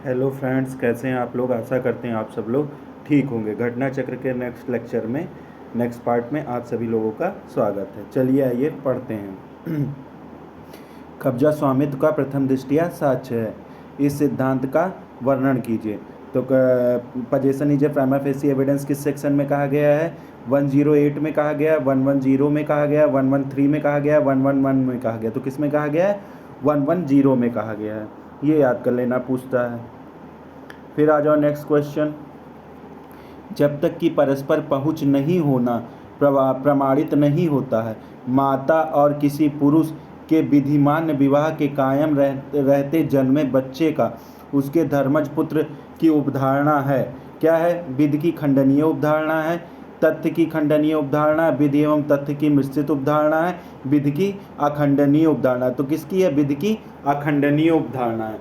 Hello friends, कैसे हैं आप लोग। आशा करते हैं आप सब लोग ठीक होंगे। घटना चक्र के नेक्स्ट लेक्चर में, नेक्स्ट पार्ट में आप सभी लोगों का स्वागत है। चलिए आइए पढ़ते हैं। कब्जा स्वामित्व का प्रथम दृष्टया साक्ष्य है, इस सिद्धांत का वर्णन कीजिए। तो possession is a prima facie evidence किस सेक्शन में कहा गया है? 108 में कहा गया, 110 में कहा गया, 113 में कहा गया, 111 में कहा गया। तो किस में कहा गया है? 110 में कहा गया है। ये याद कर लेना पूछता है। फिर आ जाओ नेक्स्ट क्वेश्चन। जब तक कि परस्पर पहुंच नहीं होना प्रमाणित नहीं होता है, माता और किसी पुरुष के विधिमान्य विवाह के कायम रहते जन्मे बच्चे का उसके धर्मज पुत्र की उपधारणा है। क्या है? विधि की खंडनीय उपधारणा है, तथ्य की खंडनीय उपधारणा है, विधि एवं तथ्य की मिश्रित उपधारणा है, विधि की अखंडनीय उपधारणा। तो किसकी है? विधि की अखंडनीय उपधारणा है।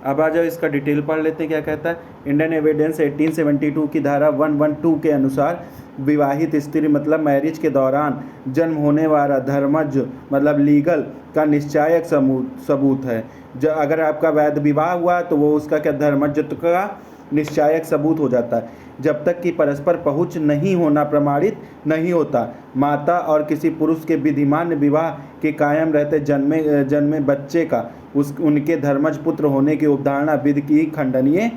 अब आ जाओ इसका डिटेल पढ़ लेते हैं क्या कहता है। इंडियन एविडेंस 1872 की धारा 112 के अनुसार विवाहित स्त्री मतलब मैरिज के दौरान जन्म होने वाला धर्मज मतलब लीगल का निश्चायक सबूत है। जो अगर आपका वैध विवाह हुआ तो वो उसका क्या धर्मजत्व का निश्चायक सबूत हो जाता है। जब तक कि परस्पर पहुंच नहीं होना प्रमाणित नहीं होता, माता और किसी पुरुष के विधिमान्य विवाह के कायम रहते जन्मे बच्चे का उनके धर्मज पुत्र होने की उपधारणा विधि की खंडनीय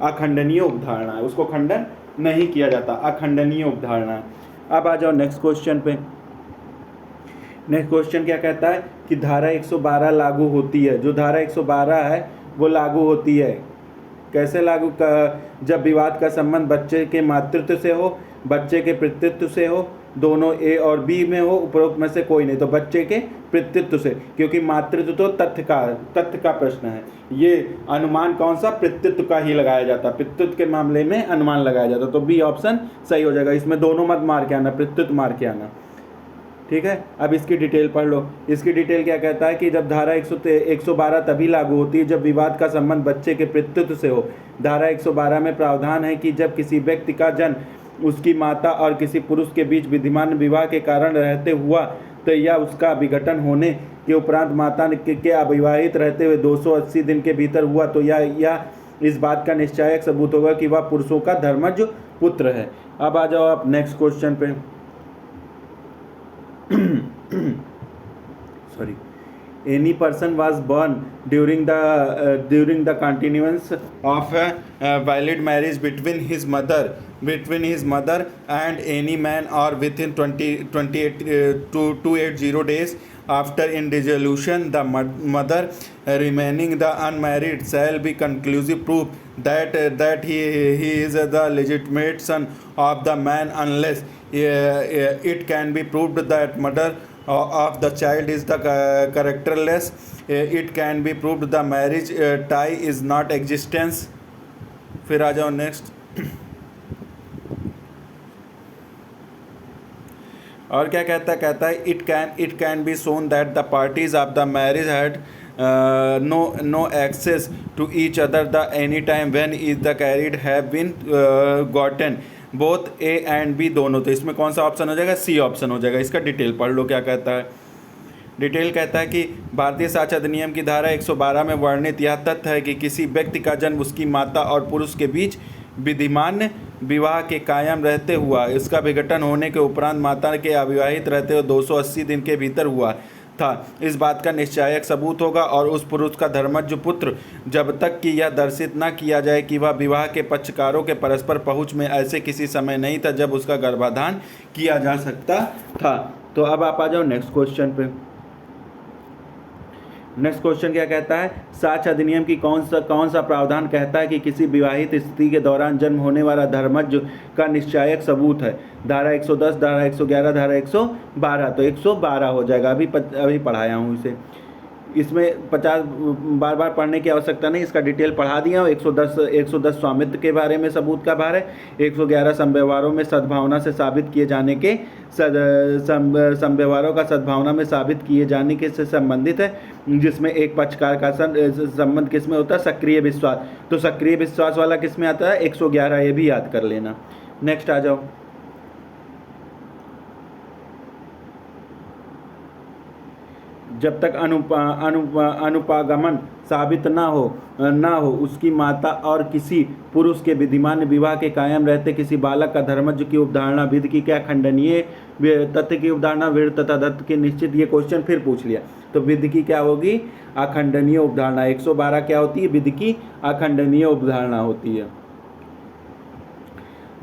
अखंडनीय उपधारणा है। उसको खंडन नहीं किया जाता, अखंडनीय उपधारणा है। अब आ जाओ नेक्स्ट क्वेश्चन पे। नेक्स्ट क्वेश्चन क्या कहता है कि धारा 112 लागू होती है। जो धारा 112 है वो लागू होती है। कैसे लागू? जब विवाद का संबंध बच्चे के मातृत्व से हो, बच्चे के पितृत्व से हो, दोनों ए और बी में हो, उपरोक्त में से कोई नहीं। तो बच्चे के पितृत्व से, क्योंकि मातृत्व तो तथ्य का प्रश्न है। ये अनुमान कौन सा? पितृत्व का ही लगाया जाता। पितृत्व के मामले में अनुमान लगाया जाता। तो बी ऑप्शन सही हो जाएगा। इसमें दोनों मत मार के आना, पितृत्व मार के आना। ठीक है, अब इसकी डिटेल पढ़ लो। इसकी डिटेल क्या कहता है कि जब धारा 112 तभी लागू होती है जब विवाद का संबंध बच्चे के पितृत्व से हो। धारा 112 में प्रावधान है कि जब किसी व्यक्ति का जन्म उसकी माता और किसी पुरुष के बीच विधिमान विवाह के कारण रहते हुआ तो या उसका विघटन होने के उपरांत माता के अविवाहित रहते हुए 280 दिन के भीतर हुआ तो या इस बात का निश्चायक सबूत होगा कि वह पुरुषों का धर्मज पुत्र है। अब आ जाओ आप नेक्स्ट क्वेश्चन पे। sorry, any person was born during the continuance of a valid marriage between his mother and any man or within 28 to 280 days after in dissolution the mother remaining the unmarried shall be conclusive proof that he is the legitimate son of the man unless it can be proved that mother of the child is the characterless. It can be proved the marriage tie is not existence. फिर आ जाओ next. और क्या कहता है it can be shown that the parties of the marriage had no access to each other the any time when is the carried have been gotten both A and B दोनों। तो इसमें कौन सा option हो जाएगा? C option हो जाएगा। इसका डिटेल पढ़ लो क्या कहता है। डिटेल कहता है कि भारतीय साक्ष्य अधिनियम की धारा 112 में वर्णित यह तथ्य है कि किसी व्यक्ति का जन्म उसकी माता और पुरुष के बीच विधिमान्य विवाह के कायम रहते हुआ इसका विघटन होने के उपरांत माता के अविवाहित रहते हुए 280 दिन के भीतर हुआ था, इस बात का निश्चायक सबूत होगा और उस पुरुष का धर्मज पुत्र जब तक कि यह दर्शित न किया जाए कि वह विवाह के पक्षकारों के परस्पर पहुंच में ऐसे किसी समय नहीं था जब उसका गर्भाधान किया जा सकता था। तो अब आप आ जाओ नेक्स्ट क्वेश्चन पे। नेक्स्ट क्वेश्चन क्या कहता है? साक्ष्य अधिनियम की कौन सा प्रावधान कहता है कि किसी विवाहित स्त्री के दौरान जन्म होने वाला धर्मज का निश्चायक सबूत है? धारा 110, धारा 111, धारा 112। तो 112 हो जाएगा। अभी पढ़ाया हूँ इसे। इसमें 50 बार पढ़ने की आवश्यकता नहीं, इसका डिटेल पढ़ा दिया हूँ। 110 स्वामित्व के बारे में सबूत का भार है। 111 समव्यवहारों में सद्भावना से साबित किए जाने के समव्यवहारों का सद्भावना में साबित किए जाने के से संबंधित है, जिसमें एक पक्षकार का संबंध किस में होता है? सक्रिय विश्वास। तो सक्रिय विश्वास वाला किस में आता है? 111। ये भी याद कर लेना। नेक्स्ट आ जाओ। जब तक अनुपागमन साबित ना हो उसकी माता और किसी पुरुष के विद्यमान विवाह के कायम रहते किसी बालक का धर्मज की उपधारणा विधि की क्या खंडनीय तथ्य की उपधारणा विध तथा दत्त की निश्चित। ये क्वेश्चन फिर पूछ लिया, तो विधि की क्या होगी? अखंडनीय उपधारणा। 112 क्या होती है? विधि की अखंडनीय उपधारणा होती है।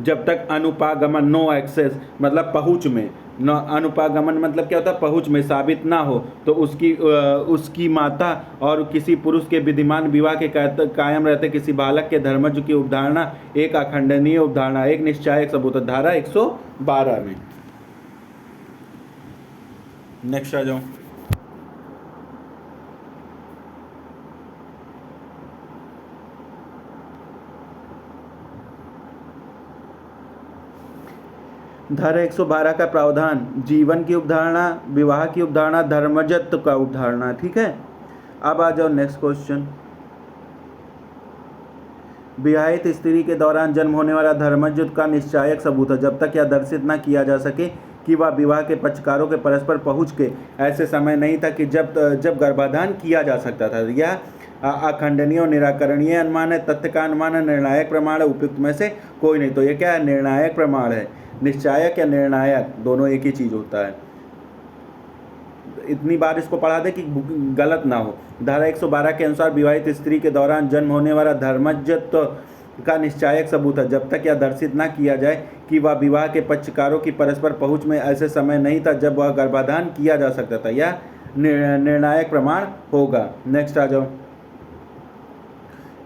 जब तक अनुपागमन नो एक्सेस मतलब पहुँच में, न अनुपागमन मतलब क्या होता है? पहुँच में साबित ना हो तो उसकी माता और किसी पुरुष के विद्यमान विवाह के कायम रहते किसी बालक के धर्मज की उपधारणा एक अखंडनीय उपधारणा, एक निश्चायक सबूत। धारा 112 में। नेक्स्ट आ जाओ। धारा 112 का प्रावधान जीवन की उपधारणा, विवाह की उपधारणा, धर्मजत्व का उपधारणा। ठीक है, अब आ जाओ नेक्स्ट क्वेश्चन। विवाहित स्त्री के दौरान जन्म होने वाला धर्मजत्व का निश्चायक सबूत है जब तक यह दर्शित न किया जा सके कि वह विवाह के पक्षकारों के परस्पर पहुँच के ऐसे समय नहीं था कि जब गर्भाधान किया जा सकता था। यह अखंडनीय और निराकरणीय अनुमान है। तथ्य का अनुमान है, निर्णायक प्रमाण है, उपयुक्त में से कोई नहीं। तो ये क्या है? निर्णायक प्रमाण है। निश्चायक या निर्णायक दोनों एक ही चीज़ होता है। इतनी बार इसको पढ़ा दे कि गलत ना हो। धारा 112 के अनुसार विवाहित स्त्री के दौरान जन्म होने वाला धर्मजत्व का निश्चायक सबूत है जब तक यह दर्शित ना किया जाए कि वह विवाह के पक्षकारों की परस्पर पहुँच में ऐसे समय नहीं था जब वह गर्भाधान किया जा सकता था। यह निर्णायक प्रमाण होगा। नेक्स्ट आ जाओ।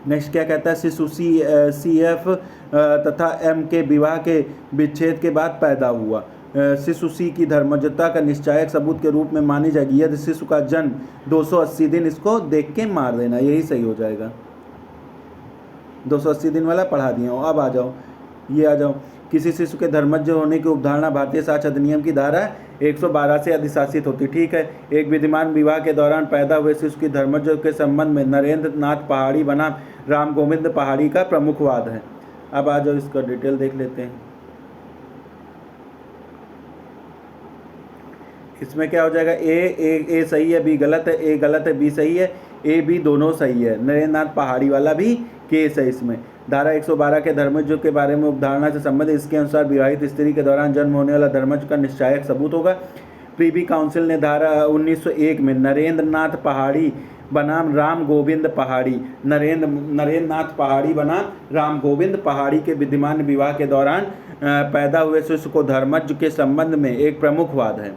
नेक्स्ट क्या कहता है? शिशु CF तथा M के विवाह के विच्छेद के बाद पैदा हुआ। शिशु C की धर्मजता का निश्चायक सबूत के रूप में मानी जाएगी यदि शिशु का जन्म 280 दिन, इसको देख के मार देना, यही सही हो जाएगा। 280 दिन वाला पढ़ा दिया हूँ। अब आ जाओ, ये आ जाओ। किसी शिशु के धर्मज होने की उपधारणा भारतीय साक्ष्य अधिनियम की धारा 112 से अधिशासित होती। ठीक है, एक विद्यमान विवाह के दौरान पैदा हुए शिशु की धर्मज के संबंध में नरेंद्र नाथ पहाड़ी बनाम राम गोविंद पहाड़ी का प्रमुख वाद है। अब आ जाओ, इसका डिटेल देख लेते हैं। इसमें क्या हो जाएगा? ए सही है, बी गलत है, ए गलत है, बी सही है, ए बी दोनों सही है। नरेंद्र नाथ पहाड़ी वाला भी केस है इसमें। धारा 112 के धर्मज के बारे में उपधारणा से संबंधित इसके अनुसार विवाहित स्त्री के दौरान जन्म होने वाला धर्मज का निश्चायक सबूत होगा। प्रीवी काउंसिल ने धारा 1901 में नरेंद्र नाथ पहाड़ी बनाम राम गोविंद पहाड़ी, नरेंद्र नाथ पहाड़ी बनाम राम गोविंद पहाड़ी के विद्यमान विवाह के दौरान पैदा हुए शिशु को धर्मज के संबंध में एक प्रमुख वाद है।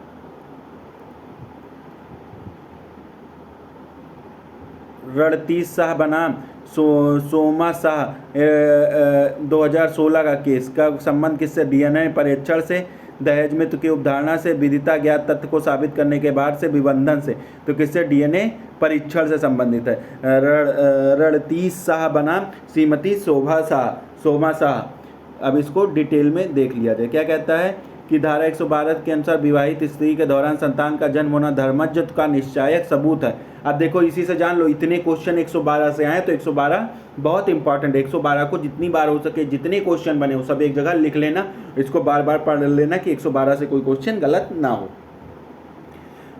रणतीश शाह बनाम सोमा शाह 2016 का केस का संबंध किससे? DNA परीक्षण से, दहेज मृत्यु की उपधारणा से, विदिता ज्ञात तथ्य को साबित करने के बाद से, विबंधन से। तो किससे? DNA परीक्षण से संबंधित है। रणतीश शाह बनाम श्रीमती सोमा शाह। अब इसको डिटेल में देख लिया जाए। क्या कहता है कि धारा 112 के अनुसार विवाहित स्त्री के दौरान संतान का जन्म होना धर्मजत्व का निश्चायक सबूत है। अब देखो, इसी से जान लो, इतने क्वेश्चन 112 से आए तो 112 बहुत इंपॉर्टेंट है। 112 को जितनी बार हो सके जितने क्वेश्चन बने वो सब एक जगह लिख लेना, इसको बार बार पढ़ लेना कि 112 से कोई क्वेश्चन गलत ना हो।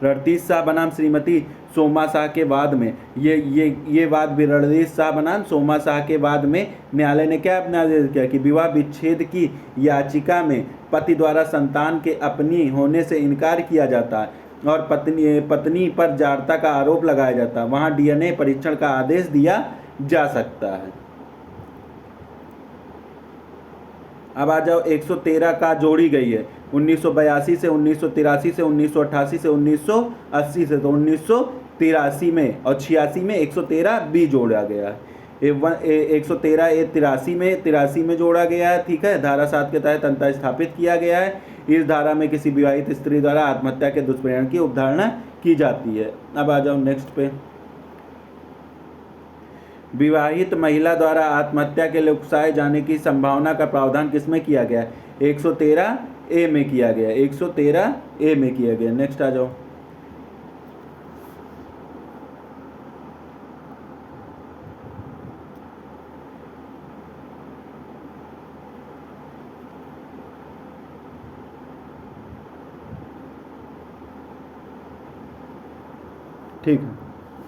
रणतीश शाह बनाम श्रीमती सोमा शाह के वाद में ये वाद भी रणतीश शाह बनाम सोमा शाह के वाद में न्यायालय ने क्या अपना किया कि विवाह विच्छेद की याचिका में पति द्वारा संतान के अपनी होने से इनकार किया जाता है और पत्नी पर जारता का आरोप लगाया जाता है, वहाँ DNA परीक्षण का आदेश दिया जा सकता है। अब आ जाओ, 113 का जोड़ी गई है 1982 से 1983 से 1988 से 1980 से, तो 1983 में और 86 में 113 बी जोड़ा गया है। 113 ए 83 में जोड़ा गया है। ठीक है, धारा 7 के तहत अंतर स्थापित किया गया है। इस धारा में किसी विवाहित स्त्री द्वारा आत्महत्या के दुष्परिणाम की उपधारणा की जाती है। अब आ जाओ नेक्स्ट पे। विवाहित महिला द्वारा आत्महत्या के लिए उकसाए जाने की संभावना का प्रावधान किसमें किया गया है? 113 ए में किया गया, 113 ए में किया गया। नेक्स्ट आ जाओ। ठीक है।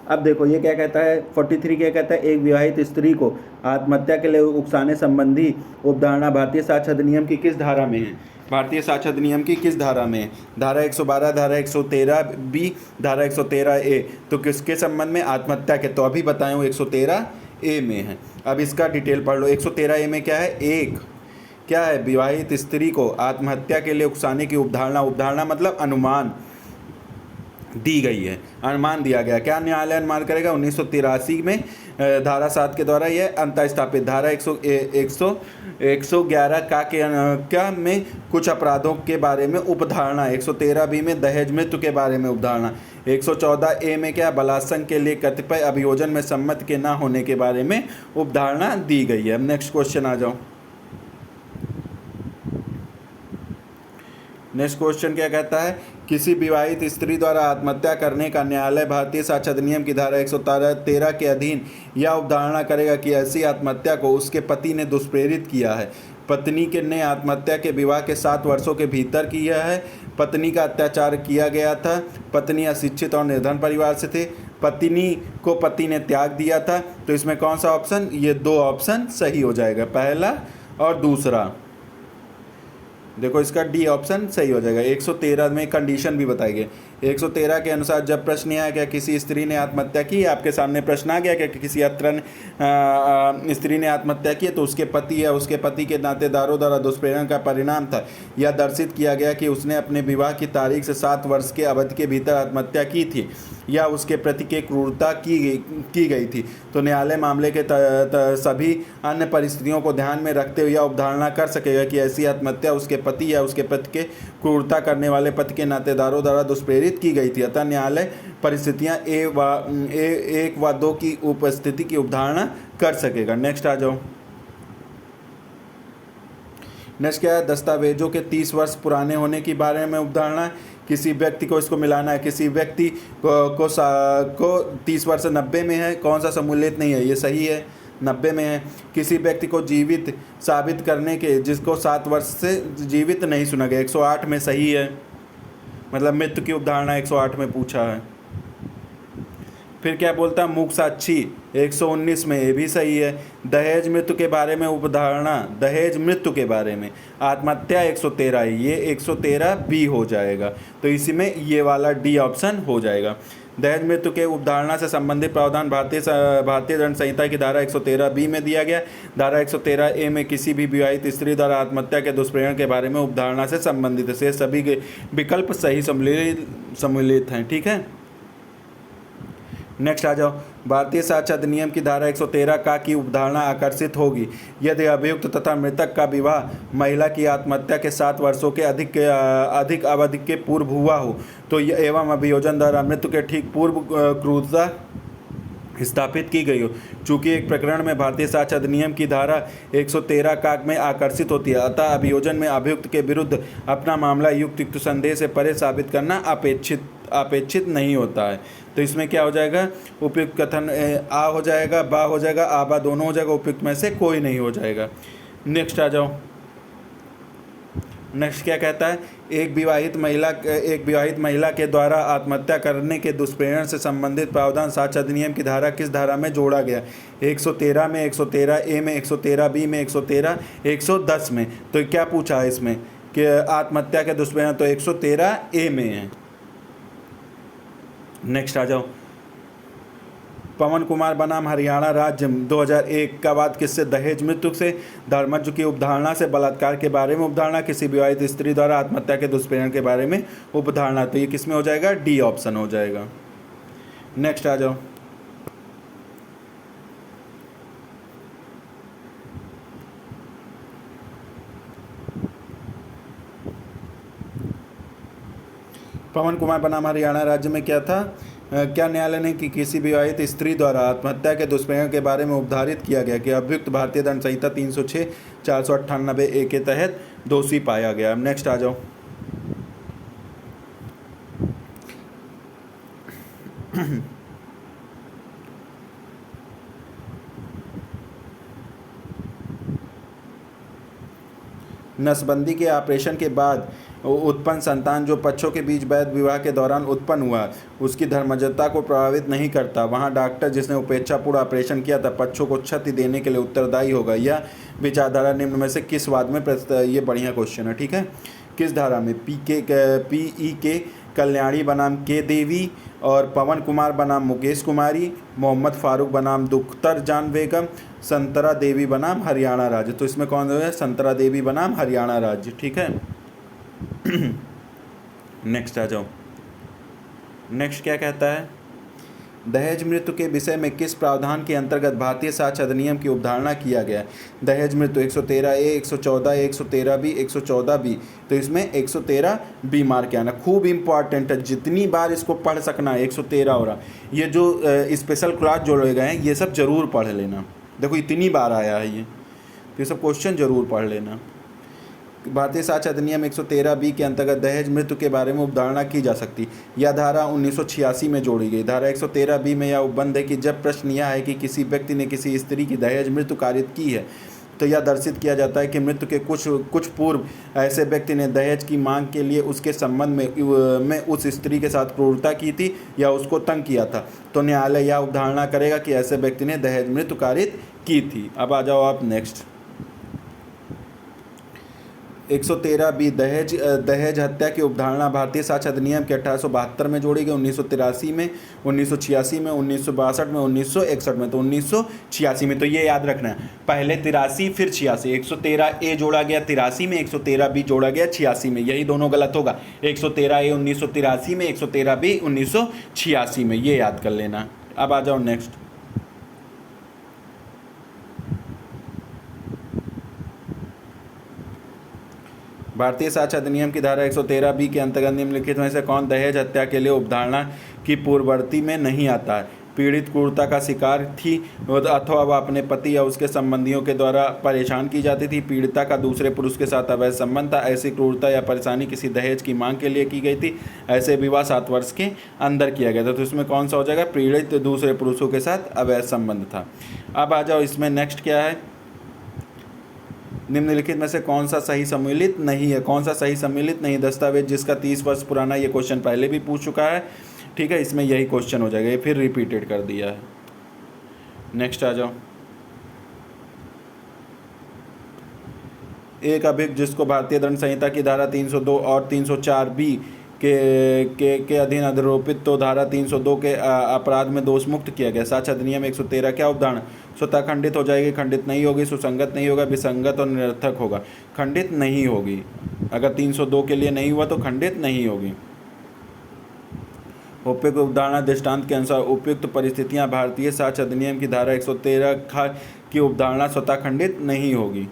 अब देखो ये क्या कहता है, 43 क्या कहता है, एक विवाहित स्त्री को आत्महत्या के लिए उकसाने संबंधी उपधारणा भारतीय साक्ष्य अधिनियम की किस धारा में है? भारतीय साक्ष्य अधिनियम की किस धारा में है? धारा 112, धारा 113 बी, धारा 113 ए। तो किसके संबंध में? आत्महत्या के। तो अभी बताएं, 113 ए में है। अब इसका डिटेल पढ़ लो। 113 ए में क्या है? एक क्या है? विवाहित स्त्री को आत्महत्या के लिए उकसाने की उपधारणा, उपधारणा मतलब अनुमान दी गई है, अनुमान दिया गया। क्या न्यायालय अनुमान करेगा? 1983 में धारा 7 के द्वारा यह अंतः स्थापित। धारा 111 का के क्या में कुछ अपराधों के बारे में उपधारणा, 113 बी में दहेज मृत्यु के बारे में उपधारणा, 114 ए में क्या? बलात्संग के लिए कतिपय अभियोजन में सम्मत के न होने के बारे में उपधारणा दी गई है। नेक्स्ट क्वेश्चन आ जाओ। नेक्स्ट क्वेश्चन क्या कहता है? किसी विवाहित स्त्री द्वारा आत्महत्या करने का न्यायालय भारतीय साक्ष्य अधिनियम की धारा 113 के अधीन यह उपधारणा करेगा कि ऐसी आत्महत्या को उसके पति ने दुष्प्रेरित किया है। पत्नी के ने आत्महत्या के विवाह के 7 वर्षों के भीतर किया है। पत्नी का अत्याचार किया गया था। पत्नी अशिक्षित और निर्धन परिवार से थे। पत्नी को पति ने त्याग दिया था। तो इसमें कौन सा ऑप्शन? ये 2 ऑप्शन सही हो जाएगा, पहला और दूसरा। देखो इसका डी ऑप्शन सही हो जाएगा। 113 में कंडीशन भी बताई गई। 113 के अनुसार जब प्रश्न आया क्या किसी स्त्री ने आत्महत्या की, आपके सामने प्रश्न आ गया क्या कि किसी स्त्री ने आत्महत्या की, तो उसके पति या उसके पति के नातेदारों द्वारा दुष्प्रेरण का परिणाम था, यह दर्शित किया गया कि उसने अपने विवाह की तारीख से 7 वर्ष के अवधि के भीतर आत्महत्या की थी या उसके प्रति के क्रूरता की गई थी, तो न्यायालय मामले के सभी अन्य परिस्थितियों को ध्यान में रखते हुए यह अवधारणा कर सकेगा कि ऐसी आत्महत्या उसके पति या उसके प्रति के क्रूरता करने वाले पति के नातेदारों द्वारा दुष्प्रेरित की गई थी। अतः न्यायालय परिस्थितियां एक व 2 की उपस्थिति की अवधारणा कर सकेगा। नेक्स्ट आ जाओ। नेक्स्ट क्या है? दस्तावेजों के 30 वर्ष पुराने होने के बारे में उपधारणा। किसी व्यक्ति को इसको मिलाना है, किसी व्यक्ति को 30 वर्ष 90 में है, कौन सा सम्मिलित नहीं है? ये सही है, 90 में है। किसी व्यक्ति को जीवित साबित करने के जिसको 7 वर्ष से जीवित नहीं सुना गया, 108 में सही है, मतलब मृत्यु की उपधारणा 108 में पूछा है। फिर क्या बोलता है? मूक साक्षी 119 में, ये भी सही है। दहेज मृत्यु के बारे में उपधारणा, दहेज मृत्यु के बारे में आत्महत्या 113 है, ये 113 बी हो जाएगा। तो इसी में ये वाला डी ऑप्शन हो जाएगा। दहेज मृत्यु के उपधारणा से संबंधित प्रावधान भारतीय दंड संहिता की धारा 113 बी में दिया गया। धारा 113 ए में किसी भी विवाहित स्त्री द्वारा आत्महत्या के दुष्प्रेरण के बारे में उपधारणा से संबंधित है। से सभी विकल्प सही सम्मिलित हैं। ठीक है, नेक्स्ट आ जाओ। भारतीय साक्ष्य अधिनियम की धारा 113 का की उपधारणा आकर्षित होगी यदि अभियुक्त तथा मृतक का विवाह महिला की आत्महत्या के 7 वर्षों के अधिक अवधि के पूर्व हुआ हो, तो एवं अभियोजन द्वारा मृत्यु के ठीक पूर्व क्रूरता स्थापित की गई हो। चूँकि एक प्रकरण में भारतीय साक्ष्य अधिनियम की धारा 113 का में आकर्षित होती है, अतः अभियोजन में अभियुक्त के विरुद्ध अपना मामला युक्त संदेह से परे साबित करना अपेक्षित नहीं होता है। तो इसमें क्या हो जाएगा? उपयुक्त कथन आ हो जाएगा, बा हो जाएगा, आबा दोनों हो जाएगा, उपयुक्त में से कोई नहीं हो जाएगा। नेक्स्ट आ जाओ। नेक्स्ट क्या कहता है? एक विवाहित महिला के द्वारा आत्महत्या करने के दुष्प्रेरण से संबंधित प्रावधान साक्ष्य अधिनियम की धारा किस धारा में जोड़ा गया? 113 में, 113 ए में, 113 बी में, 113, 110 में। तो क्या पूछा है इसमें कि आत्महत्या के दुष्प्रेरण? तो 113 ए में है। नेक्स्ट आ जाओ। पवन कुमार बनाम हरियाणा राज्य 2001 का वाद किससे? दहेज मृत्यु से। धर्मज्ञ की उपधारणा से बलात्कार के बारे में उपधारणा। किसी विवाहित स्त्री द्वारा आत्महत्या के दुष्प्रेरण के बारे में उपधारणा। तो ये किस में हो जाएगा? डी ऑप्शन हो जाएगा। नेक्स्ट आ जाओ। पवन कुमार बनाम हरियाणा राज्य में क्या था? क्या न्यायालय ने कि किसी विवाहित स्त्री द्वारा आत्महत्या के दुष्प्रेरण के बारे में उपधारित किया गया कि अभियुक्त भारतीय दंड संहिता 306 498 ए के तहत दोषी पाया गया। नेक्स्ट आ जाओ। नसबंदी के ऑपरेशन के बाद उत्पन्न संतान जो पक्षों के बीच वैध विवाह के दौरान उत्पन्न हुआ उसकी धर्मजता को प्रभावित नहीं करता, वहाँ डॉक्टर जिसने उपेक्षापूर्ण ऑपरेशन किया था पक्षों को क्षति देने के लिए उत्तरदायी होगा। यह विचारधारा निम्न में से किस वाद में ये बढ़िया क्वेश्चन है, ठीक है। किस धारा में? पी के कल्याणी बनाम के देवी और पवन कुमार बनाम मुकेश कुमारी, मोहम्मद फारूक बनाम दुख्तर जान बेगम, संतरा देवी बनाम हरियाणा राज्य। तो इसमें कौन है? संतरा देवी बनाम हरियाणा राज्य, ठीक है। नेक्स्ट आ जाओ। नेक्स्ट क्या कहता है? दहेज मृत्यु के विषय में किस प्रावधान के अंतर्गत भारतीय साक्ष्य अधिनियम की अवधारणा किया गया? दहेज मृत्यु 113A, 114A, 113B, 114B। तो इसमें 113B मार के आना, खूब इंपॉर्टेंट है, जितनी बार इसको पढ़ सकना है 113 हो रहा। ये जो स्पेशल क्लास जोड़े गए हैं ये सब जरूर पढ़ लेना, देखो इतनी बार आया है ये सब क्वेश्चन जरूर पढ़ लेना। भारतीय साक्ष्य अधिनियम 113B के अंतर्गत दहेज मृत्यु के बारे में अवधारणा की जा सकती। यह धारा 1986 में जोड़ी गई। धारा 113B में यह उपबंध है कि जब प्रश्न यह है कि किसी व्यक्ति ने किसी स्त्री की दहेज मृत्यु कारित की है तो यह दर्शित किया जाता है कि मृत्यु के कुछ पूर्व ऐसे व्यक्ति ने दहेज की मांग के लिए उसके संबंध में उस स्त्री के साथ क्रूरता की थी या उसको तंग किया था, तो न्यायालय यह अवधारणा करेगा कि ऐसे व्यक्ति ने दहेज मृत्यु कारित की थी। अब आ जाओ आप नेक्स्ट। 113B दहेज हत्या की अवधारणा भारतीय साक्ष्य अधिनियम के 1872 में जोड़ी गई, 1983 में, 1986 में, 1962 में, 1961 में। तो 1986 में, तो ये याद रखना है, पहले 83 फिर 86। 113A जोड़ा गया 83 में, 113B जोड़ा गया 86 में, यही दोनों गलत होगा। 113A 1983 में, 113B 1986 में, ये याद कर लेना। अब आ जाओ नेक्स्ट। भारतीय साक्ष्य अधिनियम की धारा 113B के अंतर्गत निम्नलिखित में से कौन दहेज हत्या के लिए अवधारणा की पूर्ववर्ती में नहीं आता है? पीड़ित क्रूरता का शिकार थी अथवा वह अपने पति या उसके संबंधियों के द्वारा परेशान की जाती थी, पीड़िता का दूसरे पुरुष के साथ अवैध संबंध था, ऐसी क्रूरता या परेशानी किसी दहेज की मांग के लिए की गई थी, ऐसे विवाह 7 वर्ष के अंदर किया गया था। तो इसमें कौन सा हो जाएगा? पीड़ित दूसरे पुरुषों के साथ अवैध संबंध था। अब आ जाओ इसमें नेक्स्ट क्या है? निम्नलिखित में से कौन सा सही सम्मिलित नहीं है? कौन सा सही सम्मिलित नहीं? दस्तावेज जिसका 30 वर्ष पुराना, ये क्वेश्चन पहले भी पूछ चुका है, ठीक है, इसमें यही क्वेश्चन हो जाएगा, ये फिर रिपीटेड कर दिया है। नेक्स्ट आ जाओ। एक अभियुक्त जिसको भारतीय दंड संहिता की धारा 302 और 304B के अधीन अधिरोपित तो धारा 302 के अपराध में दोष मुक्त किया गया। साक्ष्य अधिनियम 113 क्या अवधारणा? स्वतः खंडित हो जाएगी, खंडित नहीं होगी, सुसंगत नहीं होगा, विसंगत और निरर्थक होगा। खंडित नहीं होगी, अगर 302 के लिए नहीं हुआ तो खंडित नहीं होगी। उपयुक्त अवधारणा दृष्टांत के अनुसार उपयुक्त परिस्थितियां भारतीय साक्ष्य अधिनियम की धारा 113 की अवधारणा स्वतः खंडित नहीं होगी।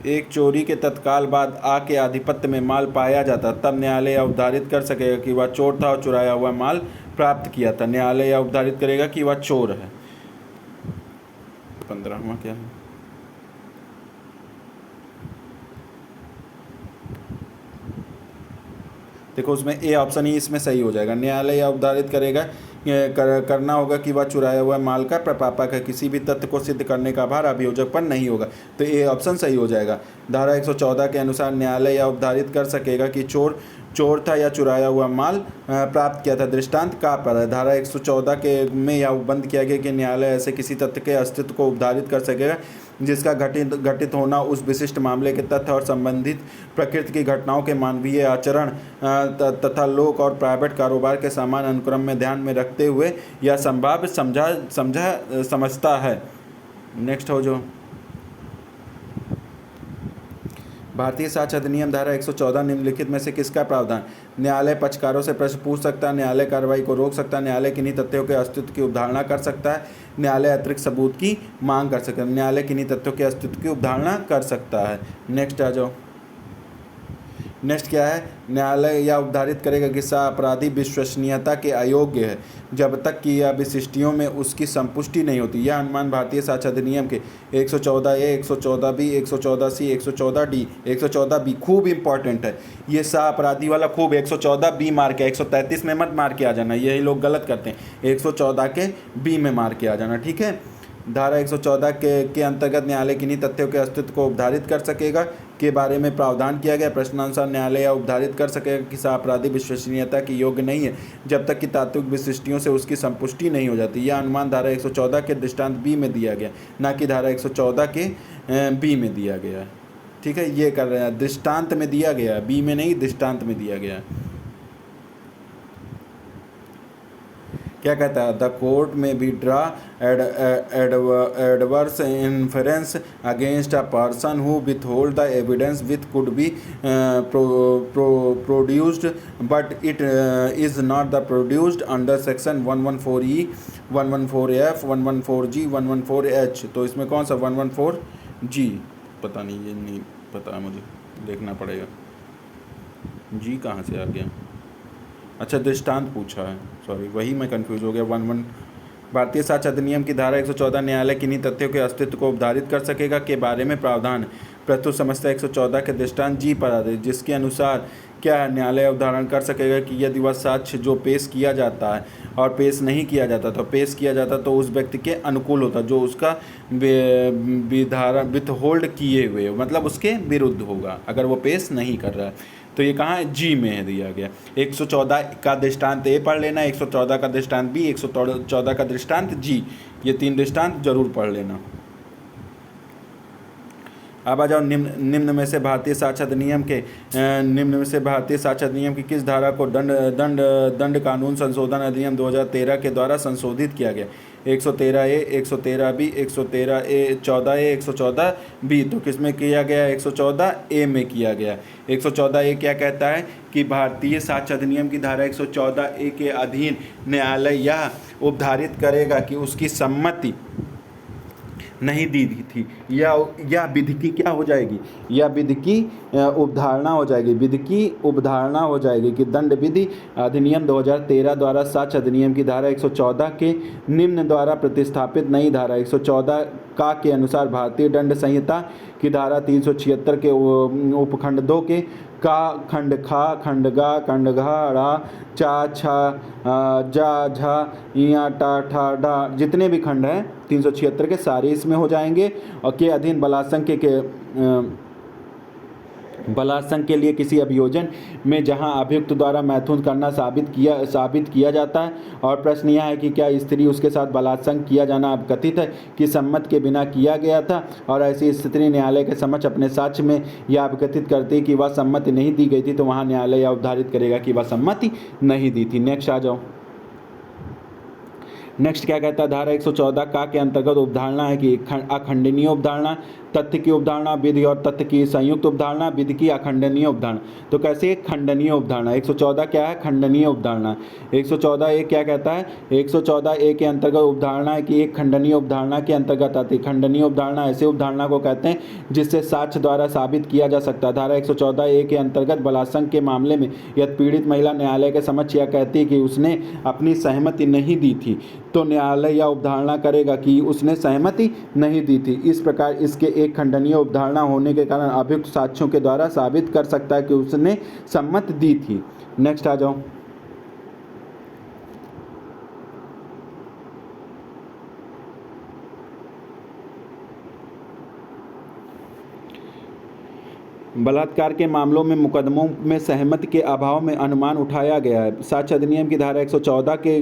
एक चोरी के तत्काल बाद आ के आधिपत्य में माल पाया जाता तब न्यायालय अवधारित कर सकेगा कि वह चोर था और चुराया हुआ माल प्राप्त किया था। न्यायालय अवधारित करेगा कि वह चोर है। 15वां क्या है? देखो उसमें ए ऑप्शन ही इसमें सही हो जाएगा। न्यायालय अवधारित करेगा करना होगा कि वह चुराया हुआ माल का प्रपापक है। किसी भी तथ्य को सिद्ध करने का भार अभियोजक पर नहीं होगा, तो ए ऑप्शन सही हो जाएगा। धारा 114 के अनुसार न्यायालय अवधारित कर सकेगा कि चोर था या चुराया हुआ माल प्राप्त किया था। दृष्टांत का पर है। धारा 114 के में यह उपबंध किया गया कि न्यायालय ऐसे किसी तथ्य के अस्तित्व को अवधारित कर सकेगा जिसका घटित होना उस विशिष्ट मामले के तथ्य और संबंधित प्रकृति की घटनाओं के मानवीय आचरण तथा लोक और प्राइवेट कारोबार के समान अनुक्रम में ध्यान में रखते हुए यह संभाव्य समझता है। नेक्स्ट हो जो भारतीय साक्ष्य अधिनियम धारा 114 निम्नलिखित में से किसका प्रावधान? न्यायालय पक्षकारों से प्रश्न पूछ सकता है, न्यायालय कार्रवाई को रोक सकता है, न्यायालय किन्हीं तथ्यों के अस्तित्व की अवधारणा कर सकता है, न्यायालय अतिरिक्त सबूत की मांग कर सकता है, न्यायालय किन्हीं तथ्यों के अस्तित्व की अवधारणा कर सकता है। नेक्स्ट आ जाओ। नेक्स्ट क्या है? न्यायालय यह अवधारित करेगा कि अपराधी विश्वसनीयता के अयोग्य है जब तक कि यह विशिष्टियों में उसकी संपुष्टि नहीं होती। यह अनुमान भारतीय साक्ष्य अधिनियम के 114A, 114B, 114C, 114D, 114B खूब इंपॉर्टेंट है। ये अपराधी वाला खूब 114B मार के, 133 में मत मार के आ जाना, यही लोग गलत करते हैं। 114 के B में मार के आ जाना, ठीक है। धारा 114 के अंतर्गत न्यायालय किन्हीं तथ्यों के अस्तित्व को अवधारित कर सकेगा के बारे में प्रावधान किया गया। प्रश्नानुसार न्यायालय यह उपधारित कर सकेगा कि अपराधी विश्वसनीयता की योग्य नहीं है जब तक कि तात्विक विशिष्टियों से उसकी संपुष्टि नहीं हो जाती। यह अनुमान धारा 114 के दृष्टांत बी में दिया गया, ना कि धारा 114 के बी में दिया गया है। ठीक है, ये कर रहे हैं, दृष्टांत में दिया गया, बी में नहीं, दृष्टांत में दिया गया। क्या कहता है, द कोर्ट में भी draw adverse inference against a person who withhold the evidence with could be produced but it is not the produced under section 114E, 114F, 114G, 114H। तो इसमें कौन सा 114G, पता नहीं, ये नहीं पता है मुझे, देखना पड़ेगा। जी कहाँ से आ गया? अच्छा, दृष्टांत पूछा है, सॉरी, वही मैं कंफ्यूज हो गया। 11 भारतीय साक्ष्य अधिनियम की धारा 114 न्यायालय किन्हीं तथ्यों के अस्तित्व को उपधारित कर सकेगा के बारे में प्रावधान। प्रस्तुत समस्या 114 के दृष्टांत जी पर आधारित, जिसके अनुसार क्या न्यायालय अवधारण कर सकेगा कि यदि वह साक्ष्य जो पेश किया जाता है और पेश नहीं किया जाता, तो पेश किया जाता तो उस व्यक्ति के अनुकूल होता जो उसका विथहोल्ड किए हुए, मतलब उसके विरुद्ध होगा अगर वो पेश नहीं कर रहा है। तो ये कहाँ है? जी में दिया गया। 114 का दृष्टांत ए पढ़ लेना, 114 का दृष्टांत बी, 114 का दृष्टांत जी, ये 3 दृष्टांत जरूर पढ़ लेना। अब आ जाओ निम्न में से भारतीय साक्ष्य अधिनियम की किस धारा को दंड कानून संशोधन अधिनियम 2013 के द्वारा संशोधित किया गया? 113A, 113B, 113A, 14A, 114B। तो किस में किया गया? 114A में किया गया। 114A क्या कहता है कि भारतीय साक्ष्य अधिनियम की धारा 114A के अधीन न्यायालय यह उपधारित करेगा कि उसकी सम्मति नहीं दी थी, या विधि की क्या हो जाएगी? या विधि की उपधारणा हो जाएगी, विधि की उपधारणा हो जाएगी कि दंड विधि अधिनियम 2013 द्वारा साक्ष्य अधिनियम की धारा 114 के निम्न द्वारा प्रतिस्थापित नई धारा 114 का के अनुसार भारतीय दंड संहिता की धारा 376 के उपखंड 2 के का, खंड खा, खंड गा, खंड घा, ड़ा, चा, छा, जा, झा, इया, टा, ठा, डा, जितने भी खंड हैं 376 के सारे इसमें हो जाएंगे। और के अधीन बलात्संग के लिए किसी अभियोजन में जहां अभियुक्त द्वारा मैथुन करना साबित किया जाता है। और प्रश्न यह है कि क्या स्त्री उसके साथ बलात्संग किया जाना कथित है कि सम्मत के बिना किया गया था, और ऐसी स्त्री न्यायालय के समक्ष अपने साक्ष्य में यह अवगतित करती है कि वह सम्मति नहीं दी गई थी, तो वहाँ न्यायालय यह उपधारित करेगा कि वह सम्मति नहीं दी थी। नेक्स्ट आ जाओ। नेक्स्ट क्या कहता है? धारा 114 का के अंतर्गत उपधारणा है कि अखंडनीय उपधारणा, तथ्य की उपधारणा, विधि और तथ्य की संयुक्त उपधारणा, विधि की अखंडनीय उपधारणा। तो कैसे खंडनीय उपधारणा? 114 क्या है? खंडनीय उपधारणा। 114A क्या कहता है? 114A के अंतर्गत उपधारणा है कि एक खंडनीय उपधारणा के अंतर्गत आती है। खंडनीय उपधारणा ऐसे उपधारणा को कहते हैं जिससे साक्ष्य द्वारा साबित किया जा सकता है। धारा 114A के अंतर्गत बलात्संग के मामले में यदि पीड़ित महिला न्यायालय के समक्ष यह कहती है कि उसने अपनी सहमति नहीं दी थी, तो न्यायालय यह उपधारणा करेगा कि उसने सहमति नहीं दी थी। इस प्रकार इसके एक खंडनीय उपधारणा होने के कारण अभियुक्त साक्ष्यों के द्वारा साबित कर सकता है कि उसने सम्मति दी थी। नेक्स्ट आ जाओ। बलात्कार के मामलों में मुकदमों में सहमति के अभाव में अनुमान उठाया गया है। साक्ष्य अधिनियम की धारा 114 के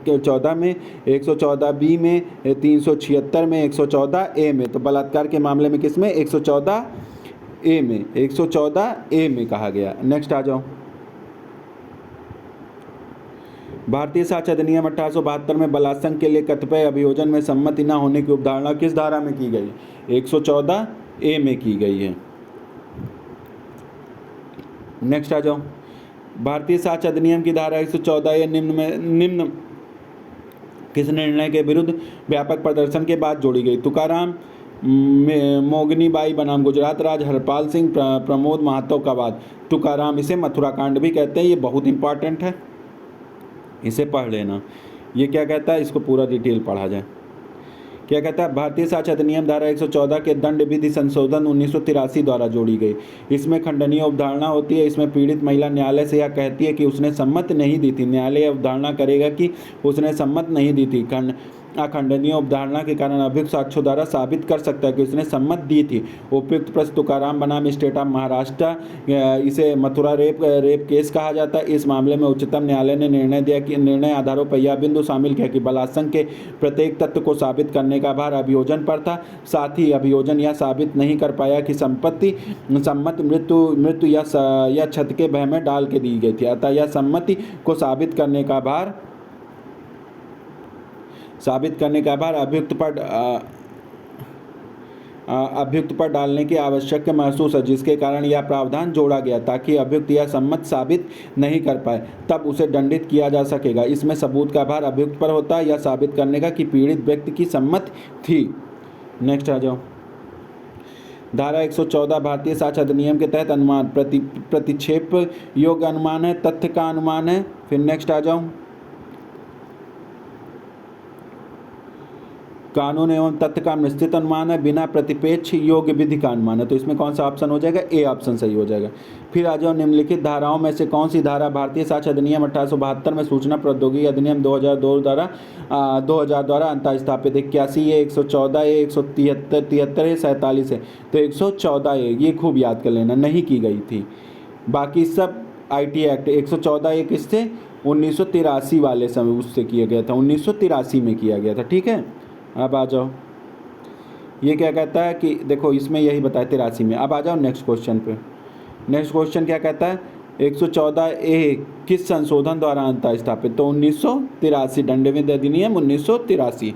14 में, 114B में, 376 में, 114A में। तो बलात्कार के मामले में किस में? 114A में, 114A में कहा गया। नेक्स्ट आ जाओ। भारतीय साक्ष्य अधिनियम 1872 में बलात्संग के लिए कतिपय अभियोजन में सम्मति न होने की उपधारणा किस धारा में की गई? 114A में की गई है। नेक्स्ट आ जाओ। भारतीय साक्ष्य अधिनियम की धारा 114A निम्न किस निर्णय के विरुद्ध व्यापक प्रदर्शन के बाद जोड़ी गई? तुकाराम मोगनीबाई बनाम गुजरात राज्य, हरपाल सिंह, प्रमोद महातो का वाद। तुकाराम, इसे मथुरा कांड भी कहते हैं, ये बहुत इंपॉर्टेंट है, इसे पढ़ लेना। ये क्या कहता है? इसको पूरा डिटेल पढ़ा जाए। क्या कहता है? भारतीय साक्ष्य अधिनियम धारा 114 के दंड विधि संशोधन 1983 द्वारा जोड़ी गई। इसमें खंडनीय उपधारणा होती है। इसमें पीड़ित महिला न्यायालय से यह कहती है कि उसने सम्मत नहीं दी थी। न्यायालय यह उपधारणा करेगा कि उसने सम्मत नहीं दी थी। अखंडनीय उपधारणा के कारण अभियुक्त साक्ष्यों द्वारा साबित कर सकता है कि उसने सम्मत दी थी। उपयुक्त प्रश्न तुकाराम बनाम स्टेट ऑफ महाराष्ट्र, इसे मथुरा रेप केस कहा जाता है। इस मामले में उच्चतम न्यायालय ने निर्णय दिया कि निर्णय आधारों पर यह बिंदु शामिल किया कि बलात्संग के प्रत्येक तत्व को साबित करने का भार अभियोजन पर था। साथ ही अभियोजन यह साबित नहीं कर पाया कि सम्मति मृत्यु या छत के भय में डाल के दी गई थी। अतः यह सम्मति को साबित करने का भार अभियुक्त पर डालने की आवश्यक महसूस है, जिसके कारण यह प्रावधान जोड़ा गया ताकि अभियुक्त यह सम्मत साबित नहीं कर पाए तब उसे दंडित किया जा सकेगा। इसमें सबूत का भार अभियुक्त पर होता है यह साबित करने का कि पीड़ित व्यक्ति की सम्मत थी। नेक्स्ट आ जाओ। धारा 114 भारतीय साक्ष्य अधिनियम के तहत अनुमान प्रतिक्षेप योग्य अनुमान है, तथ्य का अनुमान है। फिर नेक्स्ट आ जाओ। कानून एवं तथ्य का निश्चित अनुमान है, बिना प्रतिपेक्ष योग्य विधि का अनुमान है। तो इसमें कौन सा ऑप्शन हो जाएगा? ए ऑप्शन सही हो जाएगा। फिर आ जाओ, निम्नलिखित धाराओं में से कौन सी धारा भारतीय साक्ष्य अधिनियम 1872 में सूचना प्रौद्योगिकी अधिनियम 2002 द्वारा अंतः स्थापित? 81 है, 114 है, 173 है, 47 है। तो 114 है, ये खूब याद कर लेना, नहीं की गई थी। बाकी सब IT एक्ट 114 एक किससे 1983 वाले समय उससे किया गया था, 1983 में किया गया था। ठीक है, अब आ जाओ। ये क्या कहता है कि देखो इसमें यही बताया 83 में। अब आ जाओ नेक्स्ट क्वेश्चन पे। नेक्स्ट क्वेश्चन क्या कहता है? 114A किस संशोधन द्वारा अंतः स्थापित? तो 1983, दंडविधि अधिनियम 1983।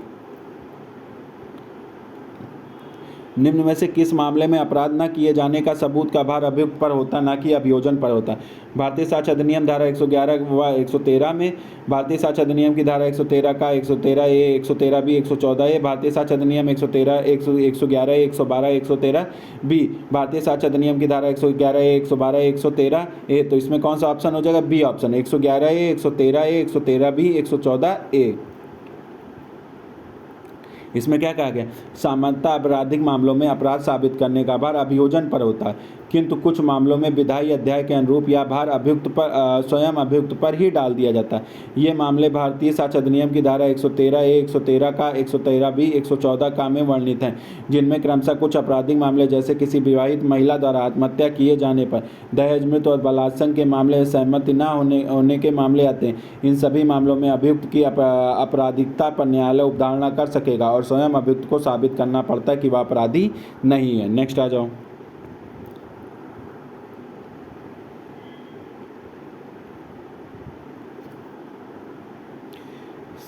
निम्न में से किस मामले में अपराध न किए जाने का सबूत का भार अभियुक्त पर होता न कि अभियोजन पर होता? भारतीय साक्ष्य अधिनियम धारा 111 व 113 में, भारतीय साक्ष्य अधिनियम की धारा 113 का 113A, 113B, 114A, भारतीय साक्ष्य अधिनियम 111, 112, 113B, भारतीय साक्ष्य अधिनियम की धारा 111A, 112, 113A। तो इसमें कौन सा ऑप्शन हो जाएगा? B option, 111A, 113A, 113B, 114A। इसमें क्या कहा गया? सामान्यतः आपराधिक मामलों में अपराध साबित करने का भार अभियोजन पर होता है, किंतु कुछ मामलों में विधायी अध्याय के अनुरूप यह भार स्वयं अभियुक्त पर ही डाल दिया जाता है। ये मामले भारतीय साक्ष्य अधिनियम की धारा 113A, 113 का, 113B, 114 का में वर्णित हैं, जिनमें क्रमशः कुछ आपराधिक मामले जैसे किसी विवाहित महिला द्वारा आत्महत्या किए जाने पर, दहेज मृत्यु और बलात्संग के मामले, सहमति न होने के मामले आते हैं। इन सभी मामलों में अभियुक्त की अपराधिकता पर न्यायालय उपधारणा कर सकेगा और स्वयं अभियुक्त को साबित करना पड़ता है कि वह अपराधी नहीं है। नेक्स्ट आ जाओ।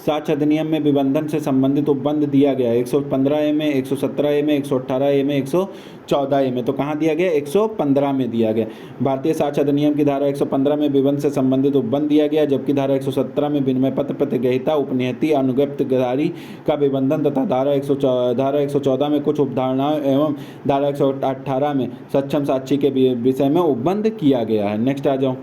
साक्ष्य अधिनियम में विबंधन से संबंधित उपबंध दिया गया है 115A में, 117A में, 118A में, 114A में। तो कहाँ दिया गया? 115 में दिया गया। भारतीय साक्ष्य अधिनियम की धारा 115 में विबंध से संबंधित उपबंध दिया गया, जबकि धारा 117 में विनिमय पत्र, प्रतिग्रहीता, उपनियति, अनुज्ञप्तिदारी का विबंधन तथा धारा 114 में कुछ उपधारणाओं एवं धारा 118 में सक्षम साक्षी के विषय में उपबंध किया गया है। नेक्स्ट आ जाओ।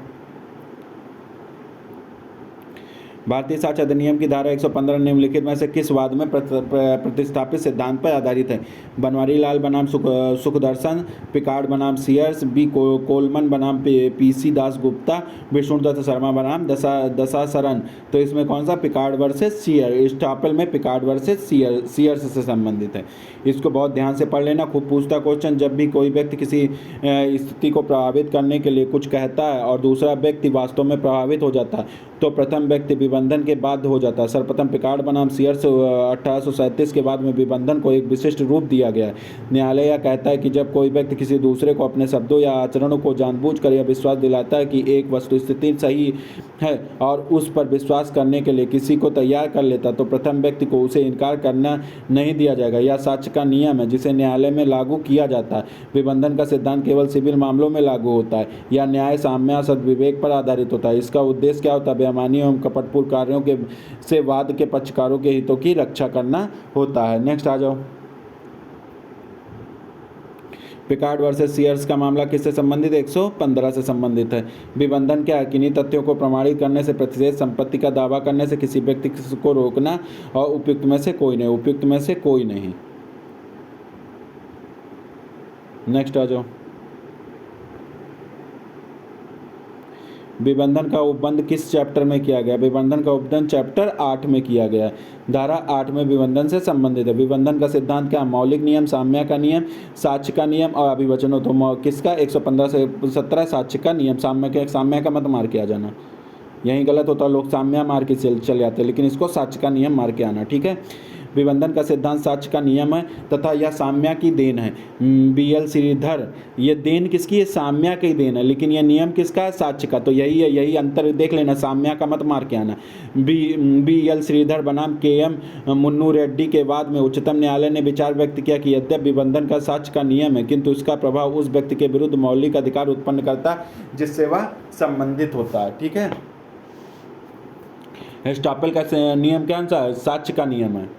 भारतीय साक्ष्य अधिनियम की धारा 115 निम्नलिखित में से किस वाद में प्रतिस्थापित सिद्धांत पर आधारित है? बनवारी लाल बनाम सुखदर्शन, पिकार्ड बनाम सीयर्स, बी कोलमन बनाम PC दास गुप्ता, विष्णुदत्त शर्मा बनाम दशासरन। तो इसमें कौन सा? Pickard versus Sear. स्टॉपल में पिकार्ड वर्सेस सीयर्स से संबंधित है। इसको बहुत ध्यान से पढ़ लेना, खूब पूछता क्वेश्चन। जब भी कोई व्यक्ति किसी स्थिति को प्रभावित करने के लिए कुछ कहता है और दूसरा व्यक्ति वास्तव में प्रभावित हो जाता है तो प्रथम व्यक्ति विबंधन के बाध्य हो जाता है। सर्वप्रथम पिकार्ड बनाम सीयर्स 1837 के बाद में विबंधन को एक विशिष्ट रूप दिया गया है। न्यायालय यह कहता है कि जब कोई व्यक्ति किसी दूसरे को अपने शब्दों या आचरणों को जानबूझकर यह विश्वास दिलाता है कि एक वस्तुस्थिति सही है और उस पर विश्वास करने के लिए किसी को तैयार कर लेता तो प्रथम व्यक्ति को उसे इनकार करना नहीं दिया जाएगा। यह साक्ष्य का नियम है जिसे न्यायालय में लागू किया जाता है। विबंधन का सिद्धांत केवल सिविल मामलों में लागू होता है। यह न्याय, साम्य, सद्विवेक पर आधारित होता है। इसका उद्देश्य क्या होता है? बेईमानी एवं कपटपूर्ण कार्यों के से वाद के पक्षकारों के हितों की रक्षा करना होता है। नेक्स्ट आ जाओ। पिकार्ड वर्सेस सीयर्स का मामला किससे संबंधित? 115 से संबंधित है। विबंधन क्या है? किन्हीं तथ्यों को प्रमाणित करने से, प्रतिशत संपत्ति का दावा करने से किसी व्यक्ति को रोकना और उपयुक्त में से कोई नहीं। उपयुक्त में से कोई नहीं। नेक्स्ट आ जाओ। विबंधन का उपबंध किस चैप्टर में किया गया? विबंधन का उपबंध चैप्टर 8 में किया गया है। धारा 8 में विबंधन से संबंधित है। विबंधन का सिद्धांत क्या? मौलिक नियम, साम्य का नियम, साक्ष्य का नियम और अभिवचन। तो किसका? 115 से 17 साक्ष्य का नियम। साम्य का मत मार के आ जाना, यही गलत होता है, लोग साम्य मार के चल जाते हैं, लेकिन इसको साक्ष्य का नियम मार के आना, ठीक है। विबंधन का सिद्धांत साक्ष्य का नियम है तथा यह साम्या की देन है। BL श्रीधर, ये देन किसकी है? साम्या की देन है, लेकिन यह नियम किसका है? साक्ष्य का। तो यही है, यही अंतर देख लेना, साम्या का मत मार के आना। BL श्रीधर बनाम KM मुन्नू रेड्डी के बाद में उच्चतम न्यायालय ने विचार व्यक्त किया कि यद्यप विबंधन का साक्ष्य का नियम है, किंतु इसका प्रभाव उस व्यक्ति के विरुद्ध मौलिक अधिकार उत्पन्न करता है जिससे वह संबंधित होता है, ठीक है। एस्टॉपेल का नियम क्या है? साक्ष्य का नियम है।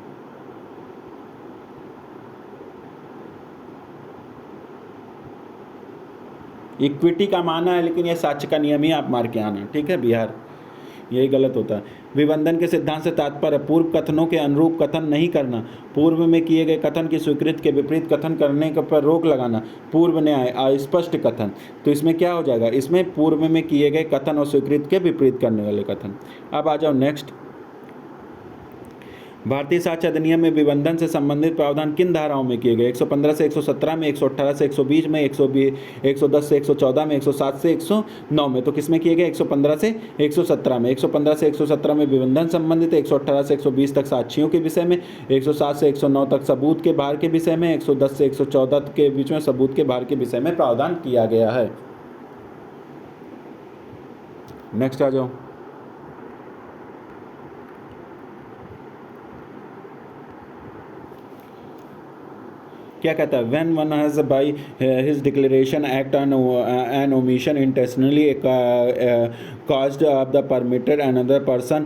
इक्विटी का माना है, लेकिन यह साक्ष्य का नियम ही आप मार के आना, ठीक है। बिहार, यही गलत होता है। विबंधन के सिद्धांत से तात्पर्य पूर्व कथनों के अनुरूप कथन नहीं करना, पूर्व में किए गए कथन की स्वीकृति के विपरीत कथन करने पर रोक लगाना, पूर्व न्याय, अस्पष्ट कथन। तो इसमें क्या हो जाएगा? इसमें पूर्व में किए गए कथन और स्वीकृति के विपरीत करने वाले कथन। अब आ जाओ नेक्स्ट। भारतीय साक्ष्य अधिनियम में विबंधन से संबंधित प्रावधान किन धाराओं में किए गए? 115 से 117 में, 118 से 120 में, 110 से 114 में, 107 से 109 में। तो किस में किए गए? 115 से 117 में। 115 से 117 में विबंधन संबंधित है, 118 से 120 तक साक्षियों के विषय में, 107 से 109 तक सबूत के भार के विषय में, 110 से 114 के बीच में सबूत के भार के विषय में प्रावधान किया गया है। नेक्स्ट आ जाओ। क्या कहता है? When one has by his declaration act an omission intentionally caused of the permitted another person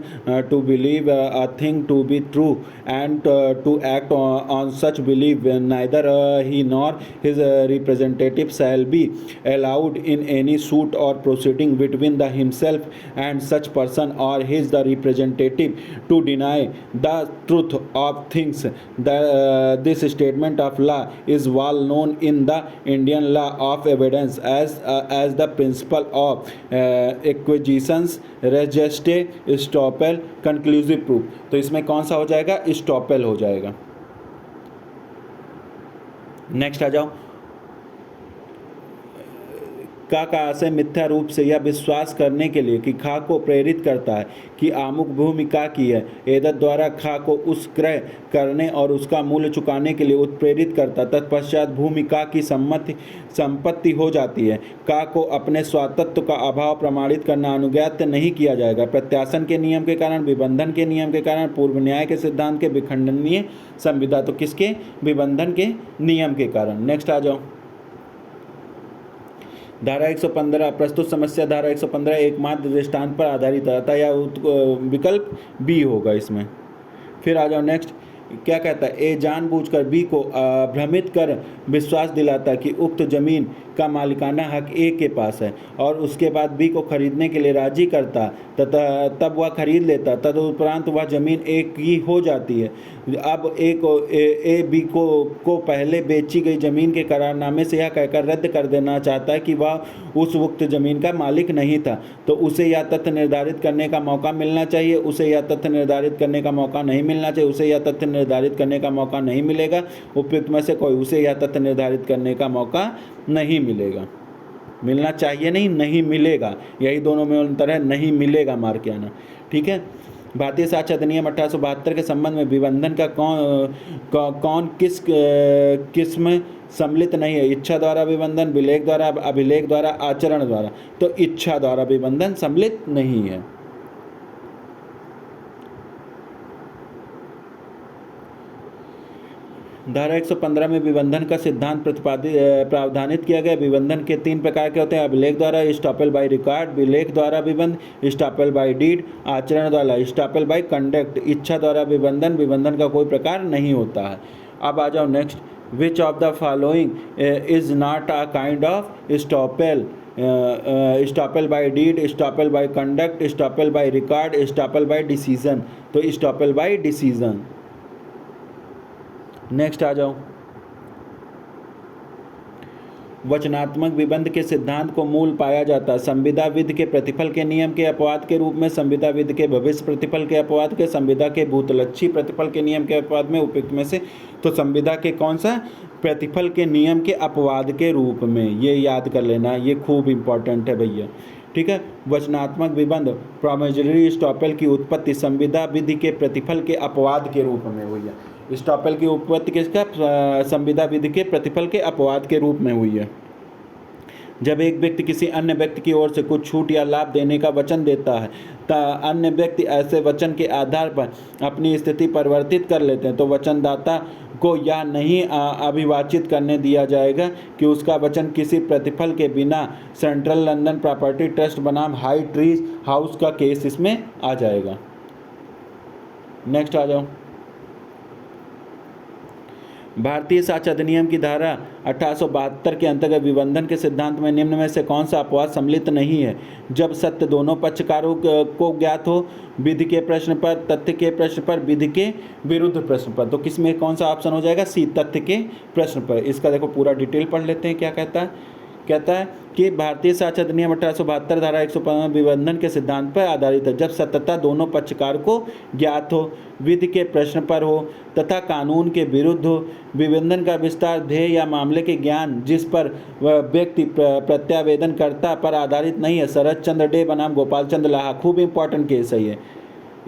to believe a thing to be true and to act on such belief, neither he nor his representative shall be allowed in any suit or proceeding between the himself and such person or his the representative to deny the truth of things. This statement of law is well known in the Indian law of evidence as the principle of acquisitions, res gestae, estoppel, conclusive proof. तो इसमें कौन सा हो जाएगा? Estoppel हो जाएगा। Next आ जाओ। का आशय मिथ्या रूप से यह विश्वास करने के लिए कि खा को प्रेरित करता है कि आमुक भूमि का की है, एदत द्वारा खा को उस क्रय करने और उसका मूल्य चुकाने के लिए उत्प्रेरित करता, तत्पश्चात भूमि का की संपत्ति हो जाती है। का को अपने स्वातत्व का अभाव प्रमाणित करना अनुज्ञात नहीं किया जाएगा। प्रत्यासन के नियम के कारण, विबंधन के नियम के कारण, पूर्व न्याय के सिद्धांत के विखंडनीय संविदा। तो किसके? विबंधन के नियम के कारण। नेक्स्ट आ जाओ। धारा 115 प्रस्तुत समस्या धारा 115 एकमात्र दृष्टांत पर आधारित है, या विकल्प बी होगा इसमें। फिर आ जाओ नेक्स्ट। क्या कहता है? ए जानबूझकर बी को भ्रमित कर विश्वास दिलाता कि उक्त जमीन का मालिकाना हक ए के पास है और उसके बाद बी को खरीदने के लिए राजी करता, तथा तब वह खरीद लेता, तदुपरांत वह जमीन ए की हो जाती है। अब ए बी को पहले बेची गई जमीन के करारनामे से यह कहकर रद्द कर देना चाहता है कि वह उस उक्त जमीन का मालिक नहीं था। तो उसे यह तथ्य निर्धारित करने का मौका मिलना चाहिए, उसे यह तथ्य निर्धारित करने का मौका नहीं मिलना चाहिए, उसे यह तथ्य निर्धारित करने का मौका नहीं मिलेगा। उपयुक्त में से कोई, उसे यह तथ्य निर्धारित करने का मौका नहीं मिलेगा। मिलना चाहिए नहीं, नहीं मिलेगा, यही दोनों में अंतर है। नहीं मिलेगा मार के आना, ठीक है। भारतीय साक्ष्य अधिनियम 1872 के संबंध में विबंधन का कौन किस में सम्मिलित नहीं है? इच्छा द्वारा विबंधन, विलेख द्वारा, अभिलेख द्वारा, आचरण द्वारा। तो इच्छा द्वारा विबंधन सम्मिलित नहीं है। धारा 115 में विबंधन का सिद्धांत प्रावधानित किया गया। विबंधन के 3 प्रकार के होते हैं: अभिलेख द्वारा, स्टॉपेल बाय रिकॉर्ड, विलेख द्वारा विबंध, स्टॉपेल बाय डीड, आचरण द्वारा, स्टॉपेल बाय कंडक्ट। इच्छा द्वारा विबंधन, विबंधन का कोई प्रकार नहीं होता है। अब आ जाओ next. Which of the following is not a kind of estoppel? Estoppel by deed, estoppel by conduct, estoppel by record, estoppel by decision. तो स्टॉपेल बाय डिसीजन। नेक्स्ट आ जाओ। वचनात्मक विबंध के सिद्धांत को मूल पाया जाता है। संविदा विधि के प्रतिफल के नियम के अपवाद के रूप में संविदा विधि के भविष्य प्रतिफल के अपवाद के, संविदा के भूतलक्षी प्रतिफल के नियम के अपवाद में उपयुक्त में से, तो संविदा के कौन सा प्रतिफल के नियम के अपवाद के रूप में, ये याद कर लेना, ये खूब इंपॉर्टेंट है भैया। ठीक है, वचनात्मक विबंध प्रोमिजरी स्टॉपेल की उत्पत्ति संविदा विधि के प्रतिफल के अपवाद के रूप में हुई है। स्टॉपेल की उत्पत्ति किसका? संविदा विधि के प्रतिफल के अपवाद के रूप में हुई है। जब एक व्यक्ति किसी अन्य व्यक्ति की ओर से कुछ छूट या लाभ देने का वचन देता है तो अन्य व्यक्ति ऐसे वचन के आधार पर अपनी स्थिति परिवर्तित कर लेते हैं, तो वचनदाता को यह नहीं अभिवाचित करने दिया जाएगा कि उसका वचन किसी प्रतिफल के बिना सेंट्रल लंदन प्रॉपर्टी ट्रस्ट बनाम हाई ट्रीज हाउस का केस इसमें आ जाएगा। नेक्स्ट आ जाओ। भारतीय साक्ष्य अधिनियम की धारा 1872 के अंतर्गत विबंधन के सिद्धांत में निम्न में से कौन सा अपवाद सम्मिलित नहीं है? जब सत्य दोनों पक्षकारों को ज्ञात हो, विधि के प्रश्न पर, तथ्य के प्रश्न पर, विधि के विरुद्ध प्रश्न पर। तो किसमें कौन सा ऑप्शन हो जाएगा? सी, तथ्य के प्रश्न पर। इसका देखो पूरा डिटेल पढ़ लेते हैं क्या कहता है। कहता है कि भारतीय साक्ष्य अधिनियम 1872 धारा 115 विबंधन के सिद्धांत पर आधारित है। जब सत्यता दोनों पक्षकार को ज्ञात हो, विधि के प्रश्न पर हो तथा कानून के विरुद्ध हो, विबंधन का विस्तार ध्येय या मामले के ज्ञान जिस पर वह व्यक्ति प्रत्यावेदनकर्ता पर आधारित नहीं है। शरद चंद्र डे बनाम गोपाल चंद्र लाहा, खूब इंपॉर्टेंट केस है ये।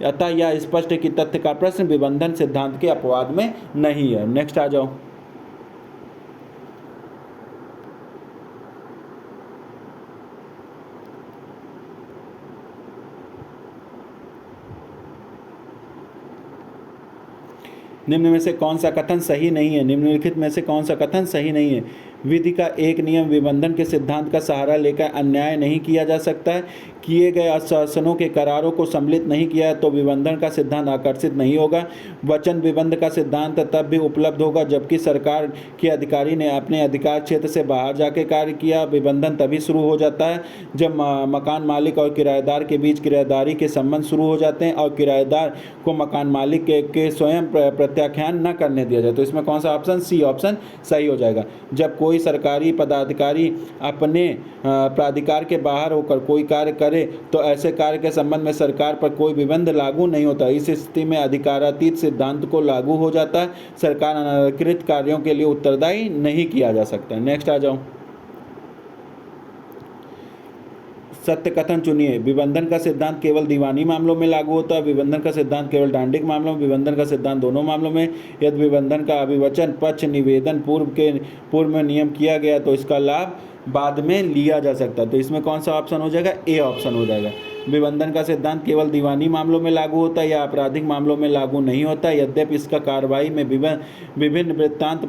अतः यह स्पष्ट है कि तथ्य का प्रश्न विबंधन सिद्धांत के अपवाद में नहीं है। नेक्स्ट आ जाओ। निम्न में से कौन सा कथन सही नहीं है? निम्नलिखित में से कौन सा कथन सही नहीं है? विधि का एक नियम विबंधन के सिद्धांत का सहारा लेकर अन्याय नहीं किया जा सकता है। किए गए आश्वासनों के करारों को सम्मिलित नहीं किया तो विबंधन का सिद्धांत आकर्षित नहीं होगा। वचन विबंध का सिद्धांत तब भी उपलब्ध होगा जबकि सरकार के अधिकारी ने अपने अधिकार क्षेत्र से बाहर जाके कार्य किया। विबंधन तभी शुरू हो जाता है जब मकान मालिक और किराएदार के बीच किराएदारी के संबंध शुरू हो जाते हैं और किराएदार को मकान मालिक के स्वयं प्रत्याख्यान न करने दिया जाए। तो इसमें कौन सा ऑप्शन? सी ऑप्शन सही हो जाएगा। जब कोई सरकारी पदाधिकारी अपने प्राधिकार के बाहर होकर कोई कार्य करे तो ऐसे कार्य के संबंध में सरकार पर कोई विबंध लागू नहीं होता। इस स्थिति में अधिकारातीत सिद्धांत को लागू हो जाता है। सरकार अनधिकृत कार्यों के लिए उत्तरदायी नहीं किया जा सकता। नेक्स्ट आ जाओ। सत्य कथन चुनिए। विबंधन का सिद्धांत केवल दीवानी मामलों में लागू होता है। विबंधन का सिद्धांत केवल डांडिक मामलों में। विबंधन का सिद्धांत दोनों मामलों में। यदि विबंधन का अभिवचन पक्ष निवेदन पूर्व में नियम किया गया तो इसका लाभ बाद में लिया जा सकता है। तो इसमें कौन सा ऑप्शन हो जाएगा? ए ऑप्शन हो जाएगा। विबंधन का सिद्धांत केवल दीवानी मामलों में लागू होता है या आपराधिक मामलों में लागू नहीं होता। यद्यपि इसका कार्रवाई में विभिन्न वृत्तांत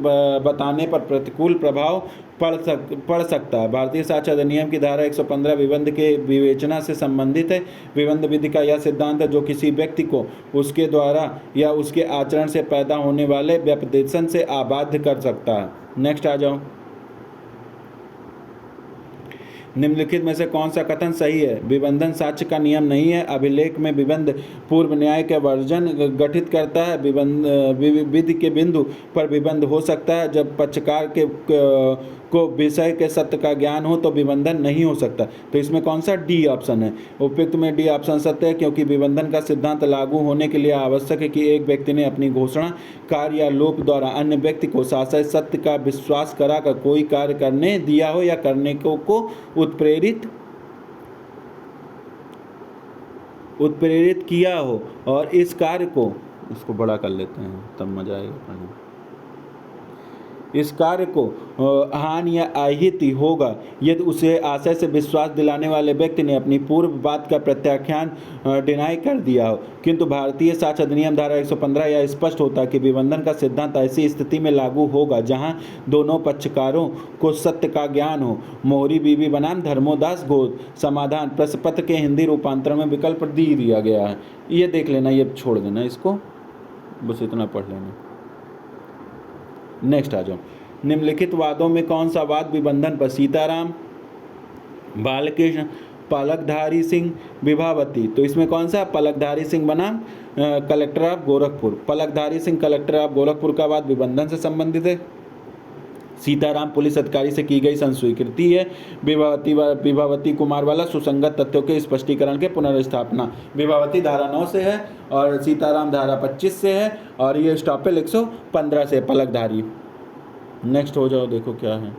बताने पर प्रतिकूल प्रभाव पड़ सकता है। भारतीय साक्ष्य अधिनियम की धारा 115 विबंध के विवेचना से संबंधित है। विबंध विधि का यह सिद्धांत है जो किसी व्यक्ति को उसके द्वारा या उसके आचरण से पैदा होने वाले व्यपदेशन से आबाध्य कर सकता है। नेक्स्ट आ जाओ। निम्नलिखित में से कौन सा कथन सही है? विबंधन साक्ष्य का नियम नहीं है। अभिलेख में विबंध पूर्व न्याय के वर्जन गठित करता है। विधि के बिंदु पर विबंध हो सकता है जब पक्षकार को विषय के सत्य का ज्ञान हो तो विबंधन नहीं हो सकता। तो इसमें कौन सा? डी ऑप्शन है। उपयुक्त में डी ऑप्शन सत्य है क्योंकि विबंधन का सिद्धांत लागू होने के लिए आवश्यक है कि एक व्यक्ति ने अपनी घोषणा कार्य या लोक द्वारा अन्य व्यक्ति को शासक सत्य का विश्वास कराकर कोई कार्य करने दिया हो या करने को उत्प्रेरित किया हो और इस कार्य को, इसको बड़ा कर लेते हैं तब मजा आएगा पढ़ने में। इस कार्य को हानि या अहित होगा यदि उसे आशय से विश्वास दिलाने वाले व्यक्ति ने अपनी पूर्व बात का प्रत्याख्यान डिनाई कर दिया हो। किंतु भारतीय साक्ष्य अधिनियम धारा 115 यह स्पष्ट होता है कि विबंधन का सिद्धांत ऐसी स्थिति में लागू होगा जहां दोनों पक्षकारों को सत्य का ज्ञान हो। मोहरी बीबी बनाम धर्मोदास गोद। समाधान प्रश्न पत्र के हिंदी रूपांतरण में विकल्प डी दिया गया है। ये देख लेना, ये छोड़ देना, इसको बस इतना पढ़ लेना। नेक्स्ट आ जाओ। निम्नलिखित वादों में कौन सा वाद विबंधन पर? सीताराम, बालकृष्ण, पलकधारी सिंह, विभावती। तो इसमें कौन सा? पलकधारी सिंह बनाम collector of Gorakhpur. Palakdhari Singh collector of Gorakhpur का वाद विबंधन से संबंधित है। सीताराम पुलिस अधिकारी से की गई संस्वीकृति है। विभावती कुमार वाला सुसंगत तथ्यों के स्पष्टीकरण के पुनर्स्थापना। विभावती धारा 9 से है और सीताराम धारा 25 से है और ये स्टॉपेल 115 से पलकधारी। नेक्स्ट हो जाओ, देखो क्या है।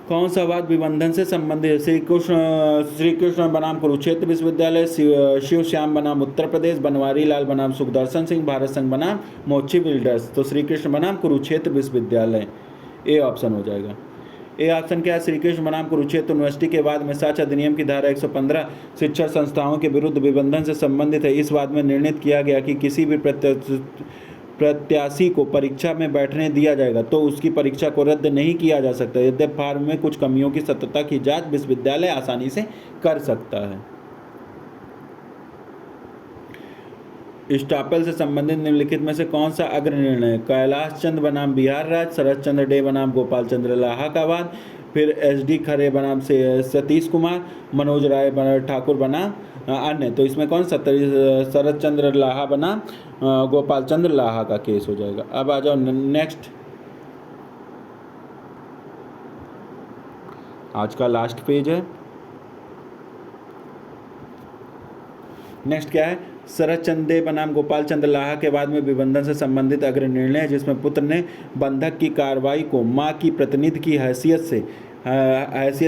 कौन सा वाद विबंधन से संबंधित? श्री कृष्ण बनाम कुरुक्षेत्र विश्वविद्यालय, शिव श्याम बनाम उत्तर प्रदेश, बनवारी लाल बनाम सुखदर्शन सिंह, भारत संघ बनाम मोची बिल्डर्स। तो श्री कृष्ण बनाम कुरुक्षेत्र विश्वविद्यालय ए ऑप्शन हो जाएगा। ए ऑप्शन क्या है? श्री कृष्ण बनाम कुरुक्षेत्र यूनिवर्सिटी के वाद में साक्ष्य अधिनियम की धारा 115 शिक्षण संस्थाओं के विरुद्ध विबंधन से संबंधित है। इस वाद में निर्णित किया गया कि किसी भी प्रत्याशी को परीक्षा में बैठने दिया जाएगा तो उसकी परीक्षा को रद्द नहीं किया जा सकता, यद्यपि फॉर्म में कुछ कमियों की सत्यता की जांच विश्वविद्यालय आसानी से कर सकता है। स्टॉपेल से संबंधित निम्नलिखित में से कौन सा अग्र निर्णय है? कैलाश चंद्र बनाम बिहार राज्य, शरद चंद्र डे बनाम गोपाल चंद्र लाहा का वाद, फिर SD खरे बनाम से सतीश कुमार, मनोज राय ठाकुर बनाम अन्य। तो इसमें कौन? शरद चंद्र लाहा बनाम गोपाल चंद्र लाहा का केस हो जाएगा। अब आ जाओ नेक्स्ट, आज का लास्ट पेज है। नेक्स्ट क्या है? शरद चंद्र बनाम गोपाल चंद्र लाहा के बाद में विबंधन से संबंधित अग्र निर्णय है, जिसमें पुत्र ने बंधक की कार्रवाई को मां की प्रतिनिधि की हैसियत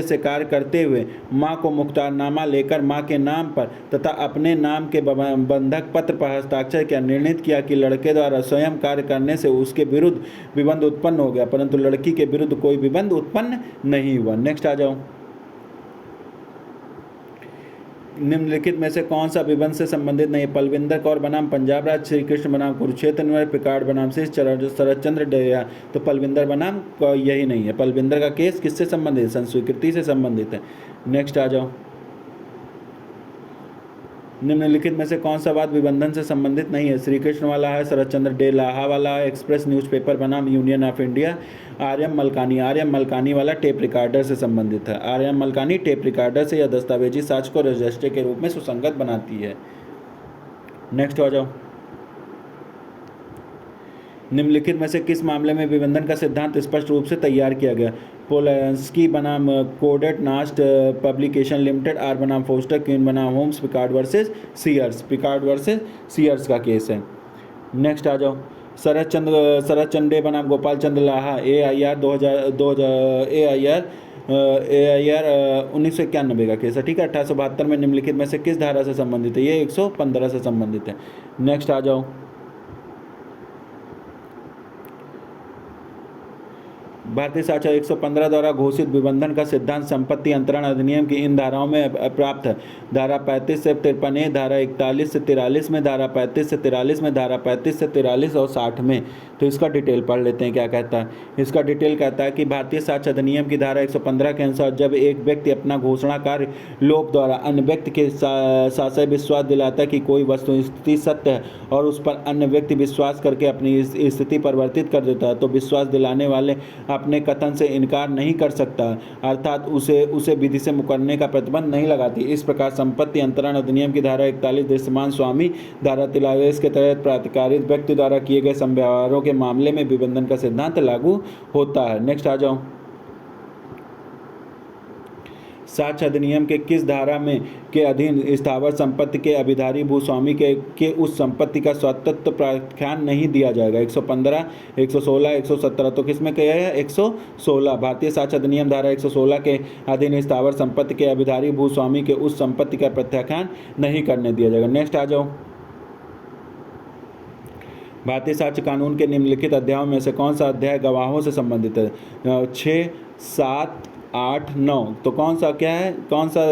से कार्य करते हुए मां को मुख्तारनामा लेकर मां के नाम पर तथा अपने नाम के बंधक पत्र पर हस्ताक्षर किया। निर्णित किया कि लड़के द्वारा स्वयं कार्य करने से उसके विरुद्ध विबंध उत्पन्न हो गया, परंतु लड़की के विरुद्ध कोई विबंध उत्पन्न नहीं हुआ। नेक्स्ट आ जाओ। निम्नलिखित में से कौन सा विबंध से संबंधित नहीं? पलविंदर कौर बनाम पंजाब राज्य, श्री कृष्ण बनाम कुरुक्षेत्र, पिकार्ड बनाम से शरद चंद्र डे। तो पलविंदर बनाम यही नहीं है। पलविंदर का केस किससे संबंधित है? संस्वीकृति से संबंधित है। नेक्स्ट आ जाओ। निम्नलिखित में से कौन सा वाद विबंधन से संबंधित नहीं है? श्री कृष्ण वाला है, शरद चंद्र डे लाहा वाला है, एक्सप्रेस न्यूज़पेपर बनाम union of India, Aryam Malkani वाला टेप रिकॉर्डर से संबंधित है। आर्यम मलकानी टेप रिकॉर्डर से या दस्तावेजी साक्ष्य को रजिस्टर के रूप में सुसंगत बनाती है। नेक्स्ट आ जाओ। निम्नलिखित में से किस मामले में विबंधन का सिद्धांत स्पष्ट रूप से तैयार किया गया? पोलंस्की बनाम कोडेट नास्ट पब्लिकेशन लिमिटेड, आर बनाम फोस्टर, क्वीन बनाम होम्स, पिकार्ड वर्सेस सीयर्स का केस है। नेक्स्ट आ जाओ। शरद चंद्र बनाम गोपाल चंद्र लाहा, AIR 1991 का केस है। ठीक है। 1872 में निम्नलिखित में से किस धारा से संबंधित है? ये 115 से संबंधित है। नेक्स्ट आ जाओ। भारतीय साक्ष्य 115 द्वारा घोषित विबंधन का सिद्धांत संपत्ति अंतरण अधिनियम की इन धाराओं में प्राप्त है। धारा 35 से 53, धारा 41 से 43 में, धारा 35 से 43 में, धारा 35 से 43 और 60 में। तो इसका डिटेल पढ़ लेते हैं क्या कहता है। इसका डिटेल कहता है कि भारतीय साक्ष्य अधिनियम की धारा 115 के अनुसार जब एक व्यक्ति अपना घोषणा कार्य लोक द्वारा अन्य व्यक्ति के साथ विश्वास दिलाता है कि कोई वस्तु स्थिति सत्य है और उस पर अन्य व्यक्ति विश्वास करके अपनी स्थिति परिवर्तित कर देता है, तो विश्वास दिलाने वाले अपने कथन से इनकार नहीं कर सकता, अर्थात उसे विधि से मुकरने का प्रतिबंध नहीं लगाती। इस प्रकार संपत्ति अंतरण अधिनियम की धारा 41 दृश्यमान स्वामी धारा 43 के तहत प्राधिकारित व्यक्ति द्वारा किए गए समव्यवहारों के मामले में विबंधन का सिद्धांत लागू होता है। नेक्स्ट आ जाओ। साक्ष्य अधिनियम के किस धारा में के अधीन स्थावर संपत्ति के अभिधारी भूस्वामी के उस संपत्ति का स्वतंत्र प्राख्यान नहीं दिया जाएगा? 115, 116, 117। तो किसमें क्या है? 116। भारतीय साक्ष्य अधिनियम धारा 116 के अधीन स्थावर संपत्ति के अभिधारी भूस्वामी के उस संपत्ति का प्रत्याख्यान नहीं करने दिया जाएगा। नेक्स्ट आ जाओ। भारतीय साक्ष्य कानून के निम्नलिखित अध्यायों में से कौन सा अध्याय गवाहों से संबंधित है? 6, 7, 8, 9। तो कौन सा क्या है? कौन सा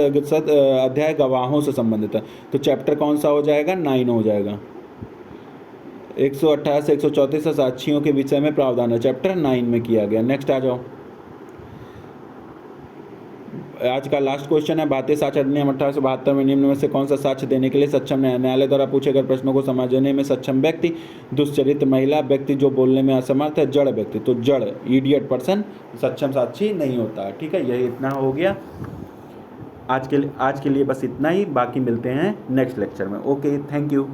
अध्याय गवाहों से संबंधित है? तो चैप्टर कौन सा हो जाएगा? 9 हो जाएगा। 128 से 134 साक्षियों के विषय में प्रावधान है, चैप्टर 9 में किया गया। नेक्स्ट आ जाओ। आज का लास्ट क्वेश्चन है। भारतीय साक्ष्य अधिनियम 1872 में निम्न में से कौन सा साक्ष्य देने के लिए सक्षम है? न्यायालय द्वारा पूछे गए प्रश्नों को समझने में सक्षम व्यक्ति, दुष्चरित महिला, व्यक्ति जो बोलने में असमर्थ है, जड़ व्यक्ति। तो जड़ इडियट पर्सन सक्षम साक्षी नहीं होता। ठीक है, यही इतना हो गया आज के लिए बस इतना ही। बाकी मिलते हैं नेक्स्ट लेक्चर में। Okay, thank you.